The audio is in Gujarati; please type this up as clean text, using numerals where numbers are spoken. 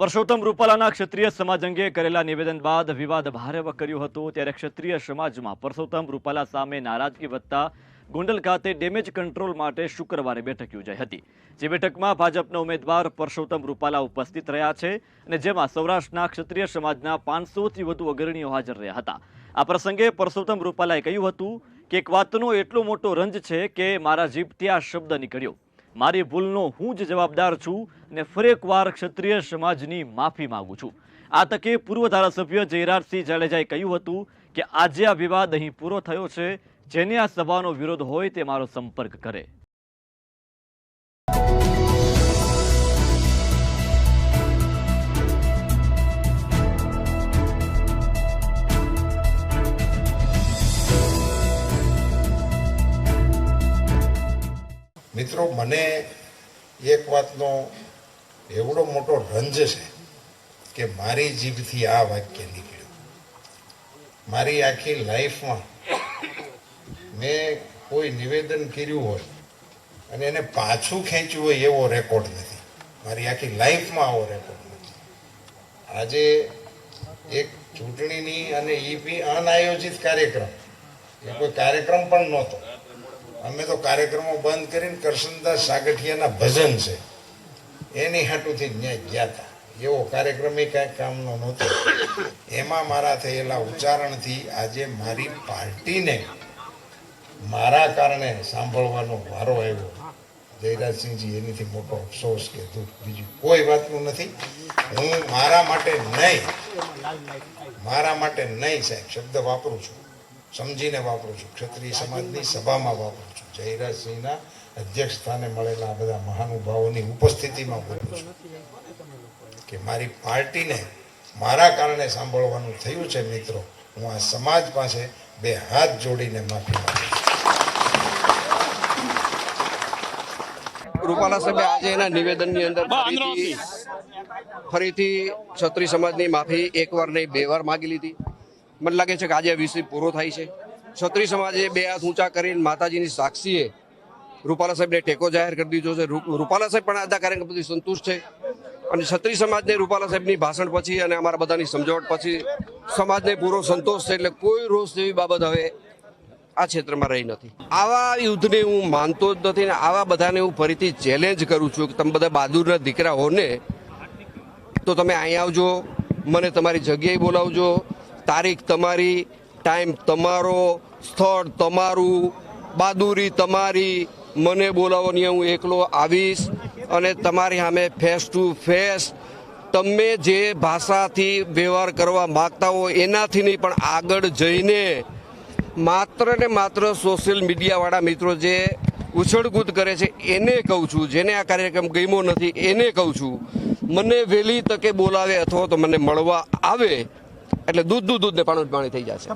પરસોત્તમ રૂપાલાના ક્ષત્રિય સમાજ અંગે કરેલા નિવેદન બાદ વિવાદ ભારે વકર્યો હતો। ત્યારે ક્ષત્રિય સમાજમાં પરસોત્તમ રૂપાલા સામે નારાજગી વધતા ગોંડલ ખાતે ડેમેજ કંટ્રોલ માટે શુક્રવારે બેઠક યોજાઈ હતી। જે બેઠકમાં ભાજપના ઉમેદવાર પરસોત્તમ રૂપાલા ઉપસ્થિત રહ્યા છે અને જેમાં સૌરાષ્ટ્રના ક્ષત્રિય સમાજના 500થી વધુ અગ્રણીઓ હાજર રહ્યા હતા। આ પ્રસંગે પરસોત્તમ રૂપાલાએ કહ્યું હતું કે એક વાતનો એટલો મોટો રંજ છે કે મારા જીભથી આ શબ્દ નીકળ્યો, મારી ભૂલનો હું જ જવાબદાર છું અને ફરી એકવાર ક્ષત્રિય સમાજની માફી માંગુ છું। આ તકે પૂર્વ ધારાસભ્ય જયરાજસિંહ જાડેજાએ કહ્યું હતું કે આજે આ વિવાદ અહીં પૂરો થયો છે, જેને આ સભાનો વિરોધ હોય તે મારો સંપર્ક કરે। મિત્રો, મને એક વાતનો એવડો મોટો રંજ છે કે મારી જીભથી આ વાક્ય નીકળ્યું। મારી આખી લાઈફમાં મેં કોઈ નિવેદન કર્યું હોય અને એને પાછું ખેંચ્યું હોય એવો રેકોર્ડ નથી। મારી આખી લાઈફમાં આવો રેકોર્ડ નથી। આજે એક ચૂંટણીની અને એ બી અનાયોજિત કાર્યક્રમ, એ કોઈ કાર્યક્રમ પણ નહોતો। અમે તો કાર્યક્રમો બંધ કરીને કરશનદાસ સાગઠિયાના ભજન છે એની હાટુથી ન્યાય ગયા હતા। એવો કાર્યક્રમ એ કાંઈ કામનો નહોતો। એમાં મારા થયેલા ઉચ્ચારણથી આજે મારી પાર્ટીને મારા કારણે સાંભળવાનો વારો આવ્યો। જયરાજસિંહજી, એનીથી મોટો અફસોસ કે દુઃખ બીજું કોઈ વાતનું નથી। હું મારા માટે નહીં સાહેબ શબ્દ વાપરું છું, સમજીને વાપરું છું, ક્ષત્રિય સમાજની સભામાં વાપરું છું, જયરાજસિંહના અધ્યક્ષ સ્થાને મળેલા બધા મહાનુભાવોની ઉપસ્થિતિમાં બોલું છું કે મારી પાર્ટીને મારા કારણે સાંભળવાનું થયું છે। મિત્રો, હું આ સમાજ પાસે બે હાથ જોડીને માફી માંગુ છું। રૂપાલા સાહેબે આજે એના નિવેદનની અંદર ફરીથી ક્ષત્રિય સમાજની માફી એકવાર નહીં 2 વાર માગી લીધી। મને લાગે છે કે આજે વિષય પૂરો થાય છે। ક્ષત્રિય સમાજે 2 હાથ ઊંચા કરીને માતાજીની સાક્ષીએ રૂપાલા સાહેબને ટેકો જાહેર કરી દીધો છે। રૂપાલા સાહેબ પણ આ કાર્યક્રમ પ્રતિ સંતુષ્ટ છે અને ક્ષત્રિય સમાજને રૂપાલા સાહેબની ભાષણ પછી અને અમારા બધાની સમજાવટ પછી સમાજને પૂરો સંતોષ છે। એટલે કોઈ રોષ જેવી બાબત હવે આ ક્ષેત્રમાં રહી નથી। આવા યુદ્ધને હું માનતો જ નથી ને આવા બધાને હું ફરીથી ચેલેન્જ કરું છું કે તમે બધા બહાદુરના દીકરા હો ને તો તમે અહીં આવજો, મને તમારી જગ્યાએ બોલાવજો, તારીખ તમારી, ટાઈમ તમારો, સ્થળ તમારું, બહાદુરી તમારી, મને બોલાવો ને હું એકલો આવીશ અને તમારી સામે ફેસ ટુ ફેસ તમે જે ભાષાથી વ્યવહાર કરવા માગતા હો એનાથી નહીં પણ આગળ જઈને માત્ર ને માત્ર સોશિયલ મીડિયાવાળા મિત્રો જે ઉછળકૂદ કરે છે એને કહું છું, જેને આ કાર્યક્રમ ગમ્યો નથી એને કહું છું, મને વહેલી તકે બોલાવે અથવા તો મને મળવા આવે એટલે દૂધ ને પાણી થઈ જશે।